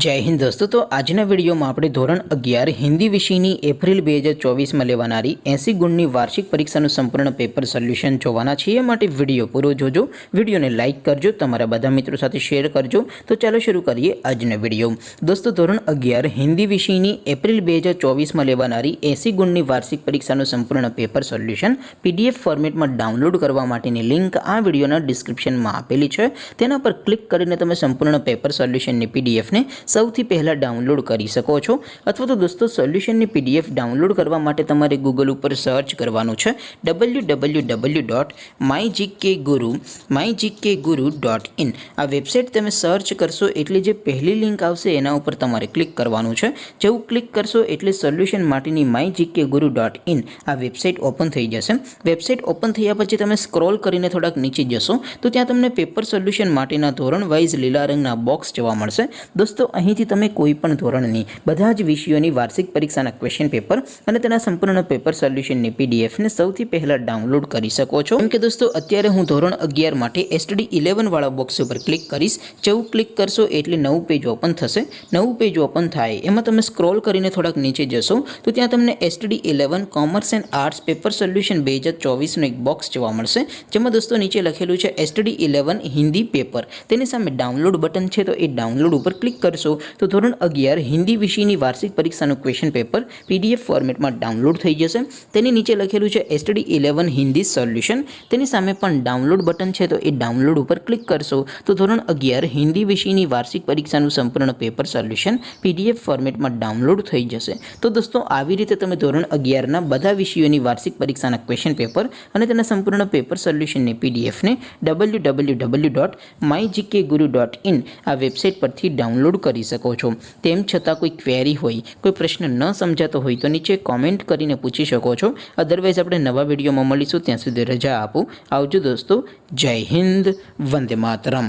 जय हिंद दोस्तों। तो आजना वीडियो में આપણે ધોરણ 11 હિન્દી વિષયની એપ્રિલ 2024 માં લેવાનારી 80 ગુણની વાર્ષિક પરીક્ષાનું સંપૂર્ણ પેપર સોલ્યુશન જોવાના છીએ। માટે વિડિયો પૂરો જોજો, વિડિયોને લાઈક કરજો, તમારા બધા મિત્રો સાથે શેર કરજો। તો ચાલો શરૂ કરીએ આજનો વિડિયો। દોસ્તો ધોરણ 11 હિન્દી વિષયની એપ્રિલ 2024 માં લેવાનારી 80 ગુણની વાર્ષિક પરીક્ષાનું સંપૂર્ણ પેપર સોલ્યુશન પીડીએફ ફોર્મેટમાં ડાઉનલોડ કરવા માટેની લિંક આ વિડિયોના ડિસ્ક્રિપ્શનમાં આપેલી છે। તેના પર ક્લિક કરીને તમે સંપૂર્ણ પેપર સોલ્યુશનની પીડીએફ ને સૌથી પહેલા ડાઉનલોડ કરી શકો છો। અથવા તો દોસ્તો સોલ્યુશનની પીડીએફ ડાઉનલોડ કરવા માટે તમારે ગૂગલ ઉપર સર્ચ કરવાનું છે www.mygkguru.in। આ વેબસાઇટ તમે સર્ચ કરશો એટલે જે પહેલી લિંક આવશે એના ઉપર તમારે ક્લિક કરવાનું છે। જેવું ક્લિક કરશો એટલે સોલ્યુશન માટેની mygkguru.in આ વેબસાઇટ ઓપન થઈ જશે। વેબસાઇટ ઓપન થયા પછી તમે સ્ક્રોલ કરીને થોડાક નીચે જશો તો ત્યાં તમને પેપર સોલ્યુશન માટેના ધોરણ વાઇઝ લીલા રંગના બોક્સ જોવા મળશે। દોસ્તો અહીંથી તમે કોઈ પણ ધોરણની બધા જ વિષયોની વાર્ષિક પરીક્ષાના ક્વેશ્ચન પેપર અને તેના સંપૂર્ણ પેપર સોલ્યુશનની પીડીએફને સૌથી પહેલા ડાઉનલોડ કરી શકો છો। કેમ કે દોસ્તો અત્યારે હું ધોરણ 11 માટે STD 11 વાળા બોક્સ ઉપર ક્લિક કરીશ। જેવું ક્લિક કરશો એટલે નવું પેજ ઓપન થશે। નવું પેજ ઓપન થાય એમાં તમે સ્ક્રોલ કરીને થોડાક નીચે જશો તો ત્યાં તમને STD 11 commerce and arts paper solution 2024 નું એક બોક્સ જોવા મળશે। જેમાં દોસ્તો નીચે લખેલું છે STD 11 હિન્દી પેપર। તેની સામે ડાઉનલોડ બટન છે, તો એ ડાઉનલોડ ઉપર ક્લિક કરશો તો ધોરણ 11 હિન્દી વિષયની વાર્ષિક પરીક્ષાનું ક્વેશ્ચન પેપર પીડીએફ ફોર્મેટમાં ડાઉનલોડ થઈ જશે। તેની નીચે લખેલું છે STD 11 હિન્દી સોલ્યુશન। તેની સામે પણ ડાઉનલોડ બટન છે, તો એ ડાઉનલોડ ઉપર ક્લિક કરશો તો ધોરણ 11 હિન્દી વિષયની વાર્ષિક પરીક્ષાનું સંપૂર્ણ પેપર સોલ્યુશન પીડીએફ ફોર્મેટમાં ડાઉનલોડ થઈ જશે। તો દોસ્તો આવી રીતે તમે ધોરણ 11ના બધા વિષયોની વાર્ષિક પરીક્ષાના ક્વેશ્ચન પેપર અને તેના સંપૂર્ણ પેપર સોલ્યુશનની પીડીએફને www.mygkguru.in આ વેબસાઇટ પરથી ડાઉનલોડ કરી શકો છો। તેમ છતાં કોઈ ક્વેરી હોય, કોઈ પ્રશ્ન ન સમજાતો હોય તો નીચે કોમેન્ટ કરીને પૂછી શકો છો। અધરવાઇઝ આપણે નવા વિડીયોમાં મળીશું, ત્યાં સુધી રજા આપો। આવજો દોસ્તો। જય હિન્દ, વંદે માતરમ।